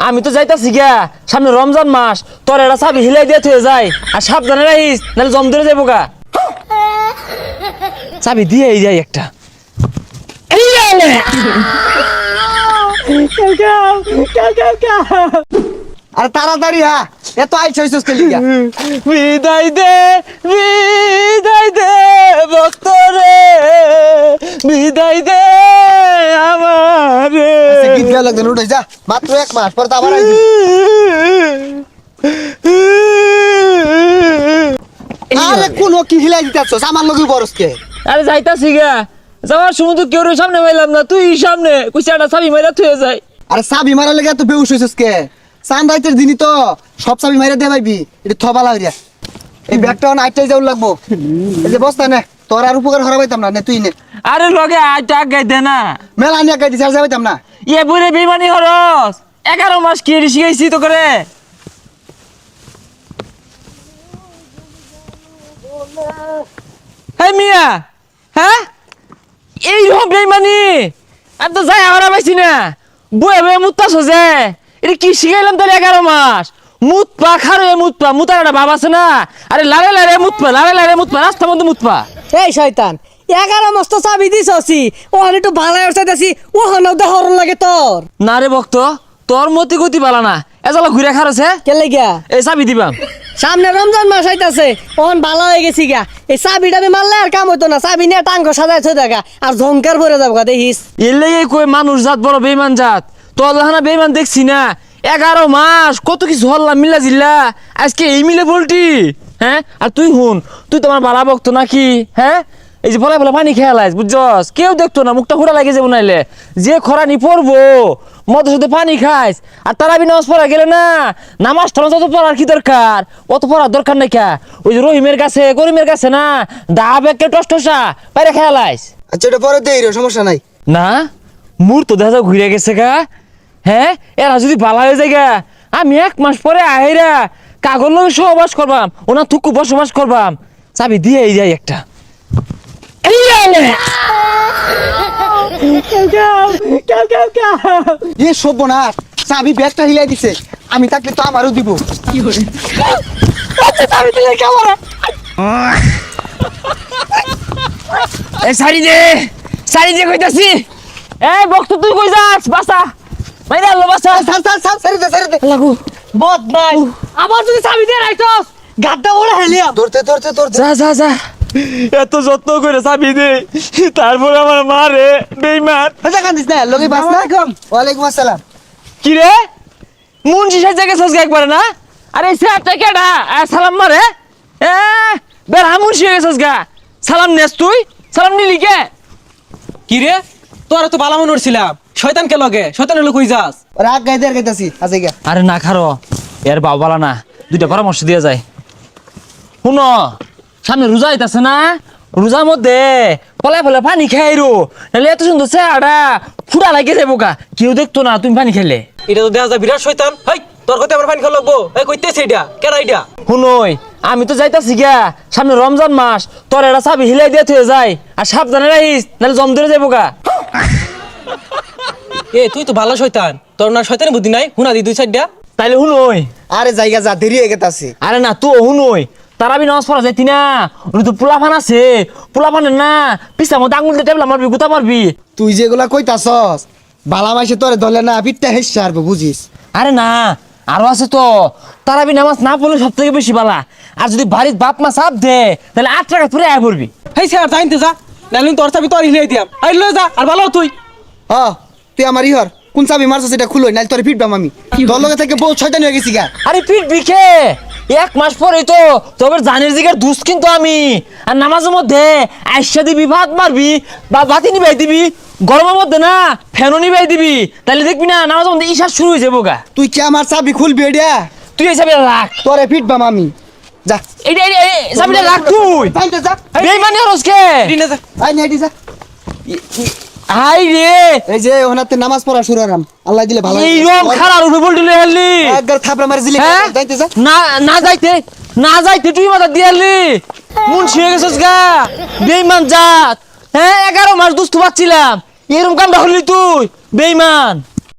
আমি তো যাইতাছি গা, সামনে রমজান মাস, তোর এটা চাবি হিলাই দিয়ে থয়ে যায়, আর সাবধানে রাখিস নাহলে জম ধরে যাবো গা। চাবি দিয়ে যাই একটা। আরে তাড়াতাড়ি হ্যাঁ, এত আইস হইছস কে লিগা? বিদায় দে ভক্ত রে, বিদায় দে আমারে। গীত গাওয়া লাগবে, উঠে যা, মাত্র 1 মাস পর তো আবার আইবি। আরে কোন কি হিলাই দিতাছস আমার লগে বরস কে? আরে যাইতাছি গা, যাওয়ার সময় তো কেউ সামনে পাইলাম না, তুই সামনে কুইসাটা চাবি মাইরা থয়ে যায়। আরে চাবি মারার লেগে এত বেউস হইছস কে? চান রাইতের দিনই তো সব চাবি মাইরা দে পাইবি, এটা থবা লাগিয়া। এই ব্যাগটা নাইটাই যাও লাগবো, এই যে বস্তা নে, তোর আর উপকার হরাবাইতাম না, নে তুই নে। আরে লগে আজ আগাই দে না, মেলা নিয়ে গাইতে চার যাবাইতাম না। ইয়ে বলে বেমানি হরস, 11 মাস কি শিখাইছি তো করে। হ্যাঁ মিয়া, হ্যাঁ এইরকম বেমানি আমি তো যাই হারা পাইছি না, বয়ে বয়ে মুত্তা সোজে, এটা কি শিখাইলাম তাহলে 11 মাস? মুতপা খারে মুতপা, মুতার একটা ভাব আছে না? আরে লারে লারে মুতপা, লারে লারে মুতপা, রাস্তা মধ্যে মুতপা। এই শয়তান, 11 মস্ত চাবি দিছি, ওখানে একটু ভালো চাইতেছি, ওখানেও দেহর লাগে তোর। না রে ভক্ত, তোর মতি গতি বালা না, এজালা ঘুরে খারছে কে লাগিয়া? এই চাবি দিবাম। সামনে রমজান মাস আইতাছে, ওখান ভালো হয়ে গেছি গা, এই চাবি টাবি মারলে আর কাম হইতো না, চাবি নিয়ে টাঙ্গ সাজাই থই দেখা আর ঝংকার ভরে যাবো গা, দেখিস। এর লেগে কই মানুষ জাত বড় বেইমান জাত, তোর লাহানা বেইমান দেখছি না। 11 মাস কত কিছু হল্লা মিল্লা জিল্লা, আজকে এই মিলে বলটি। হ্যাঁ আর তুই হুন, তুই তোমার বালা ভক্ত নাকি? হ্যাঁ এই যে বলা বলা পানি খেয়ালাইস, বুঝছস? কেউ দেখতো না, মুখটা ফোড়া লাগে যাবো নাইলে। যে খরানি পড়বো মদের সাথে পানি খাইস, আর তারাবি নামাজ পড়া গেলে না, নামাজ টামাজ অত পড়ার কি দরকার? অত পড়ার দরকার নাই কা। ওই যে রহিমের কাছে করিমের কাছে না, ডাব একে টসটসা বাইরে খেয়ালাইস। আচ্ছা এটা পরে দেই রে, সমস্যা নাই। না মুর তো দেখা ঘুরে গেছে গা। হ্যাঁ এরা যদি বালা হয়ে যায় গা, আমি 1 মাস পরে আহেরা কাগজ লগে সহবাস করবাম, ওনা থুকু বসবাস করবাম। চাবি দিয়ে যাই একটা। এ সর্বনাশ, চাবি ব্যাগটা হিলাই দিছে, আমি থাকলে তো আমারও দিব। এই সারি দে কইতাছি। এই বক্ত তুই কই যাস? বাসা মাইরা আলো বাসা। ছাড় ছেড়ে দে। লাগু বদমাইশ, আবার যদি চাবি দিয়ে রাখছস গাড্ডা ওরা হেলিয়া। ধরতে। যা এত যত্ন করে চাবি দে, তারপর আমার মা রে বেইমান। আচ্ছা কান্দিস না, লগি বাস না। ওয়ালাইকুম আসসালাম। কি রে মুন্সি সাজা গেছস একবারে না? আরে স্যারটা কেডা? সালাম মারে। এ বেড়া মুন্সি গেছস গা, সালাম নেস তুই? সালাম নিলি কে? কি রে, তোরা তো বালা মনে করছিলাম, শয়তানকে লগে, শয়তানের লোক কই যাস? রাগ গাইতাছি আজকে গা। আরে না খারো, এর বাবালা না, দুইটা পরামর্শ দিয়ে যায়। শুনো সামনে রোজা আইতাছে না, রোজার মধ্যে পলায় ফলে পানি খাইরো, নাহলে এত সুন্দর চেহারা ফুটা লাগে যাবো গা, কেউ দেখতো না তুমি পানি খেলে। এটা তো দেখা যায় বিরাট শয়তান। হাই তোর কথা আমার পানি খাওয়া লাগবো? এই কইতেছে এটা কেডা এটা? শুনোই আমি তো যাইতাছি গা, সামনে রমজান মাস, তোর এটা চাবি হিলাই দিয়ে থয়ে যায়, আর সাবধানে রাখিস নাহলে জম ধরে যাবো গা। এ তুই তো ভালো শয়তান, তোর না শয়তানের বুদ্ধি নাই? হুনা দি 2-4টা। তাইলে শুনোই। আরে জায়গা যা, দেরি হয়ে গেতাছে। আরে না তো শুনোই, তারাবি নামাজ পড়া যাইতি না, ওই তো পোলাফান আছে, পোলাফানের না পিছার মধ্যে আঙুল দিয়ে টেবলা মারবি, গুতা মারবি। তুই যেগুলা কইতাছস বালা মাইসে তোরে ধরলে না পিঠটা হেসে আরবো, বুঝিস? আরে না আরো আছে তো, তারাবি নামাজ না পড়লে সব থেকে বেশি বালা। আর যদি বাড়ির বাপ মা চাপ দে তাহলে 8 টাকা পুরে আয় পড়বি। হেই স্যার জানতে যা, নাইলে তোর চাবি তোর হিলাই দিয়াম। আই লয়ে যা, আর ভালো তুই। তুই আমার ইহর কোন চাবি মারছস এটা খুলই, নাইলে তোরে পিটবাম আমি। তোর লগে থেকে বহুত শয়তানি হয়ে গেছি গা। আরে পিট বিখে 1 মাস পরেই তো তবে জানির জিগার দুস কিন্তু আমি। আর নামাজের মধ্যে আইসা দিবি, ভাত মারবি বা বাতি নিবাই দিবি, গরমের মধ্যে না ফ্যানও নিবাই দিবি, তাহলে দেখবি না নামাজের মধ্যে ঈশা শুরু হয়ে যাবো গা। তুই কি আমার চাবি খুলবি এটা? তুই এই চাবিটা রাখ, তোরে পিটবাম আমি। যা এইটা চাবিটা রাখ তুই। যাইতে যা। বেইমানি হরসকে দিনে যা। আই নাইটি যা। হাই রে, এই যে ওনাতে নামাজ পড়া শুরু হলাম, আল্লাহ দিলে ভালো। এই রকম খারাপ উপরে বলতে হেললি একবার থাপড়া মারি দিলি। হ্যাঁ? যাইতে যা। না যাইতে তুই মাথা দিয়ালি মুন্সি হয়ে গেছিস গা, বেইমান জাত। হ্যাঁ 11 মাস দুস্থ পাচ্ছিলাম, এরকম কামটা হলি তুই বেইমান।